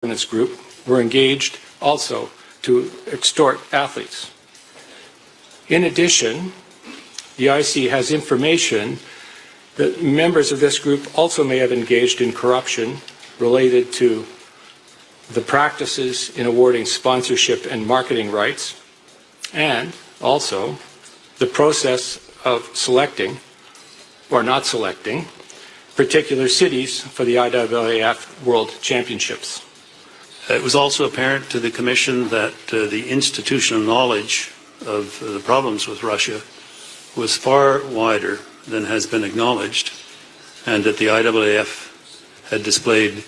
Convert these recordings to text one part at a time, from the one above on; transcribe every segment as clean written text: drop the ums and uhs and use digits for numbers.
Governance group were engaged also to extort athletes. In addition, the IC has information that members of this group also may have engaged in corruption related to the practices in awarding sponsorship and marketing rights, and also the process of selecting or not selecting particular cities for the IAAF World Championships. It was also apparent to the Commission that the institutional knowledge of the problems with Russia was far wider than has been acknowledged, and that the IAAF had displayed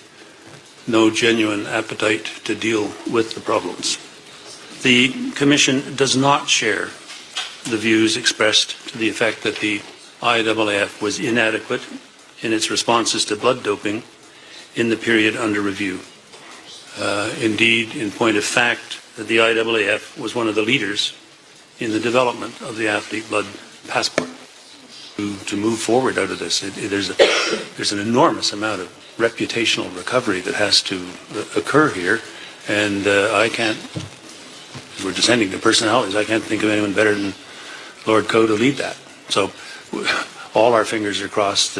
no genuine appetite to deal with the problems. The Commission does not share the views expressed to the effect that the IAAF was inadequate in its responses to blood doping in the period under review. Indeed, in point of fact, the IAAF was one of the leaders in the development of the athlete blood passport. To move forward out of this, there's an enormous amount of reputational recovery that has to occur here, and I can't, we're descending to personalities, I can't think of anyone better than Lord Coe to lead that. So all our fingers are crossed.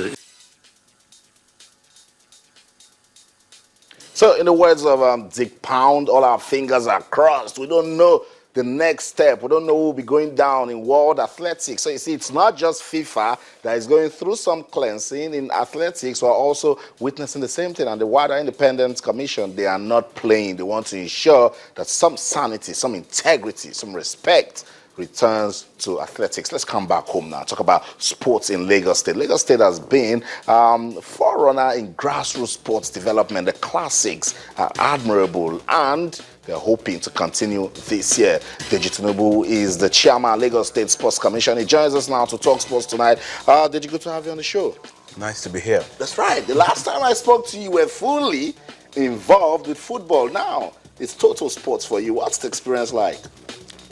So in the words of Dick Pound, all our fingers are crossed. We don't know the next step. We don't know who will be going down in world athletics. So you see, it's not just FIFA that is going through some cleansing in athletics. We're also witnessing the same thing. And the wider Independent Commission, they are not playing. They want to ensure that some sanity, some integrity, some respect returns to athletics. Let's come back home now, talk about sports in Lagos State. Lagos State has been forerunner in grassroots sports development. The classics are admirable, and they're hoping to continue this year. Deji Tinubu is the chairman of Lagos State Sports Commission. He joins us now to talk sports tonight. Deji, good to have you on the show. Nice to be here. That's right. The last time I spoke to you, you were fully involved with football. Now, it's total sports for you. What's the experience like?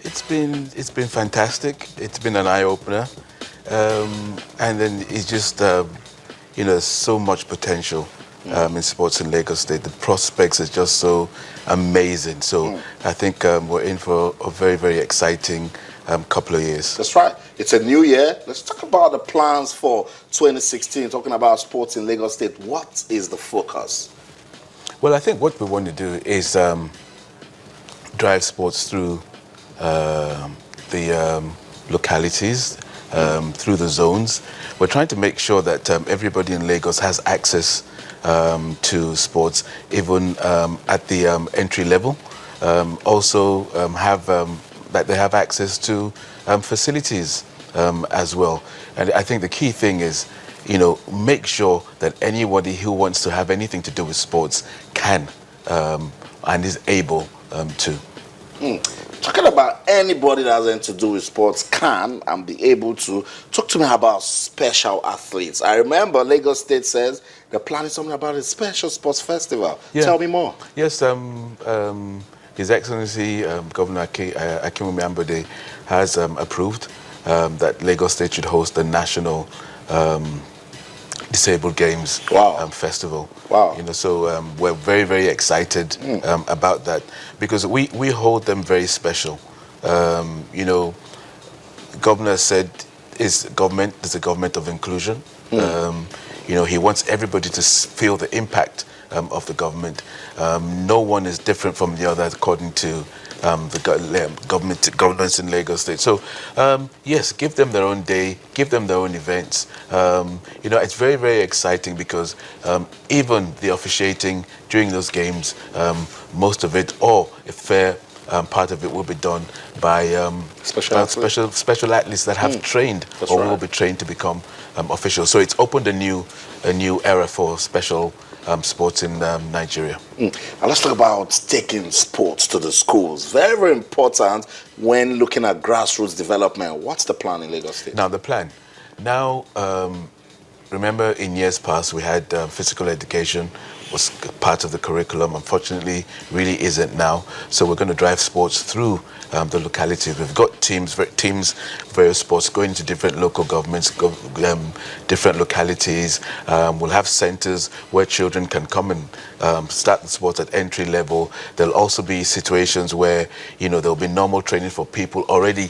It's been fantastic. It's been an eye-opener. And then it's just, so much potential in sports in Lagos State. The prospects are just so amazing. So I think we're in for a very, very exciting couple of years. That's right. It's a new year. Let's talk about the plans for 2016, talking about sports in Lagos State. What is the focus? Well, I think what we want to do is drive sports through the localities, through the zones. We're trying to make sure that everybody in Lagos has access to sports, even at the entry level. Also that they have access to facilities as well. And I think the key thing is, make sure that anybody who wants to have anything to do with sports can and is able to. Talking about anybody that has anything to do with sports can and be able to. Talk to me about special athletes. I remember Lagos State says they're planning something about a special sports festival. Yeah. Tell me more. Yes, His Excellency Governor Akinwumi Ambode has approved that Lagos State should host the National Disabled Games Festival. Wow. So we're very, very excited about that, because we hold them very special. Governor said is a government of inclusion. He wants everybody to feel the impact of the government. No one is different from the other according to the governance in Lagos State. So, yes, give them their own day, give them their own events. It's very, very exciting, because even the officiating during those games, most of it, or a fair part of it, will be done by special athletes that have trained will be trained to become officials. So it's opened a new era for special sports in Nigeria. And let's talk about taking sports to the schools. Very, very important when looking at grassroots development. What's the plan in Lagos State? Now, the plan. Now, remember in years past, we had physical education was part of the curriculum. Unfortunately, really isn't now. So we're going to drive sports through the localities. We've got teams, various sports going to different local governments, different localities. We'll have centers where children can come and start the sports at entry level. There'll also be situations where, there'll be normal training for people already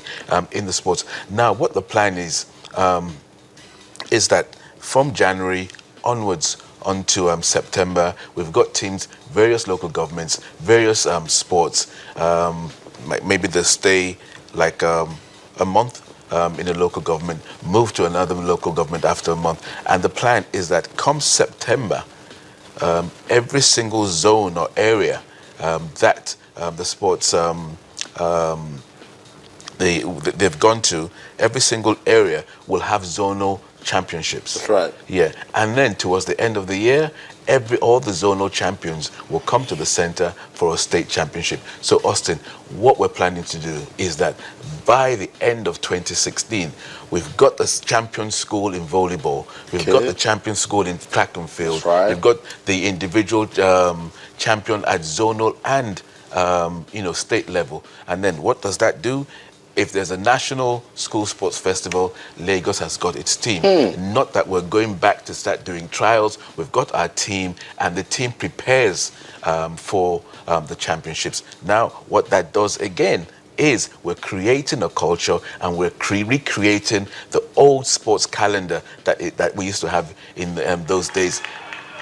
in the sports. Now, what the plan is that from January onwards onto September, we've got teams, various local governments, various sports. Maybe they'll stay like a month in a local government, move to another local government after a month. And the plan is that come September, every single zone or area that the sports they've gone to, every single area will have zonal championships. That's right. Yeah, and then towards the end of the year, all the zonal champions will come to the center for a state championship. So, Austin, what we're planning to do is that by the end of 2016, we've got the champion school in volleyball, we've got the champion school in track and field, that's right. we've got the individual champion at zonal and state level. And then what does that do? If there's a national school sports festival, Lagos has got its team. Not that we're going back to start doing trials. We've got our team, and the team prepares for the championships. Now, what that does again is we're creating a culture, and we're recreating the old sports calendar that we used to have in those days,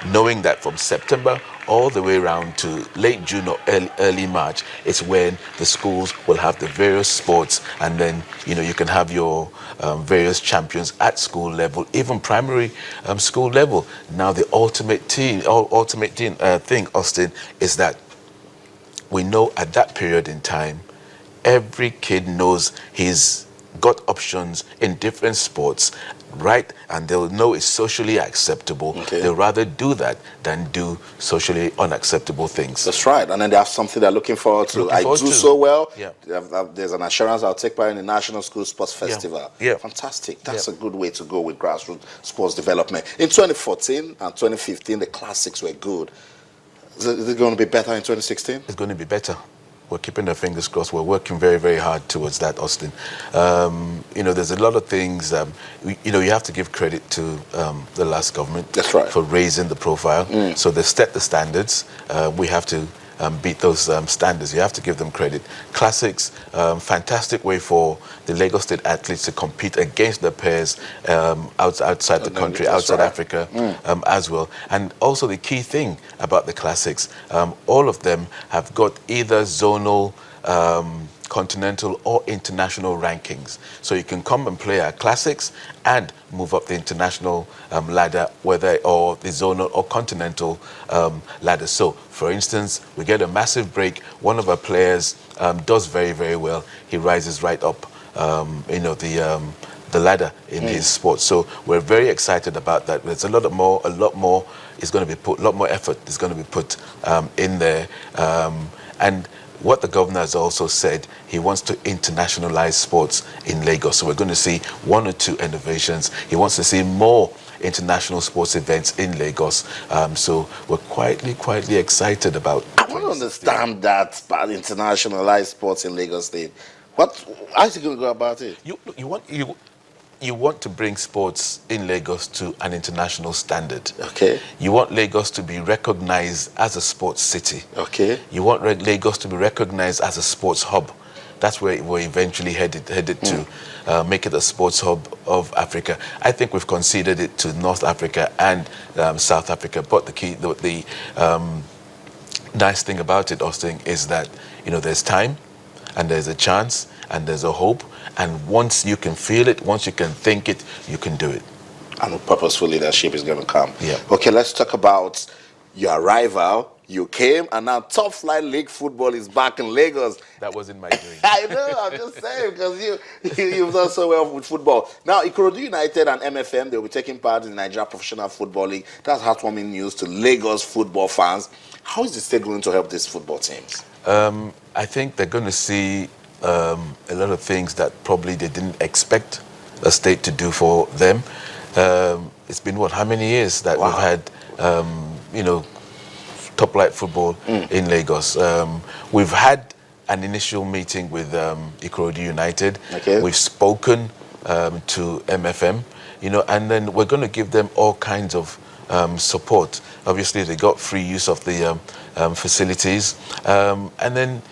knowing that from September all the way around to late June or early March, it's when the schools will have the various sports, and then you can have your various champions at school level, even primary school level. Now the ultimate thing, Austin, is that we know at that period in time, every kid knows he's got options in different sports, right? And they'll know it's socially acceptable. They'll rather do that than do socially unacceptable things. That's right. And then they have something they're looking forward to. So well. Yeah. There's an assurance I'll take part in the National School Sports Festival. Yeah. Fantastic. That's a good way to go with grassroots sports development. In 2014 and 2015, the classics were good. Is it going to be better in 2016? It's going to be better. We're keeping our fingers crossed. We're working very, very hard towards that, Austin. There's a lot of things. You have to give credit to the last government. That's right. For raising the profile. So they set the standards. We have to beat those standards. You have to give them credit. Classics, fantastic way for the Lagos State athletes to compete against their peers outside the country, outside Africa as well. And also the key thing about the classics, all of them have got either zonal, continental or international rankings. So you can come and play our classics and move up the international ladder, or the zonal or continental ladder. So, for instance, we get a massive break. One of our players does very, very well. He rises right up, the ladder in his sport. So we're very excited about that. There's a lot more is going to be put, a lot more effort is going to be put in there. And what the governor has also said, he wants to internationalize sports in Lagos. So we're going to see 1 or 2 innovations. He wants to see more international sports events in Lagos. So we're quietly excited about. I want to understand that about internationalized sports in Lagos State. How is he going to go about it? You want to bring sports in Lagos to an international standard. Okay. You want Lagos to be recognized as a sports city. Okay. You want Lagos to be recognized as a sports hub. That's where we're eventually headed to, make it a sports hub of Africa. I think we've conceded it to North Africa and South Africa. But the nice thing about it, Austin, is that there's time, and there's a chance, and there's a hope. And once you can feel it, once you can think it, you can do it. And purposeful leadership is going to come. Yeah. Okay, let's talk about your arrival. You came, and now Top Flight League football is back in Lagos. That wasn't my doing. I know, I'm just saying, because you've done so well with football. Now, Ikorodu United and MFM, they'll be taking part in the Nigeria Professional Football League. That's heartwarming news to Lagos football fans. How is the state going to help these football teams? I think they're going to see a lot of things that probably they didn't expect a state to do for them. It's been, how many years that we've had, top flight football in Lagos. We've had an initial meeting with Ikorodu United. Okay. We've spoken to MFM, and then we're going to give them all kinds of support. Obviously, they got free use of the facilities. And then,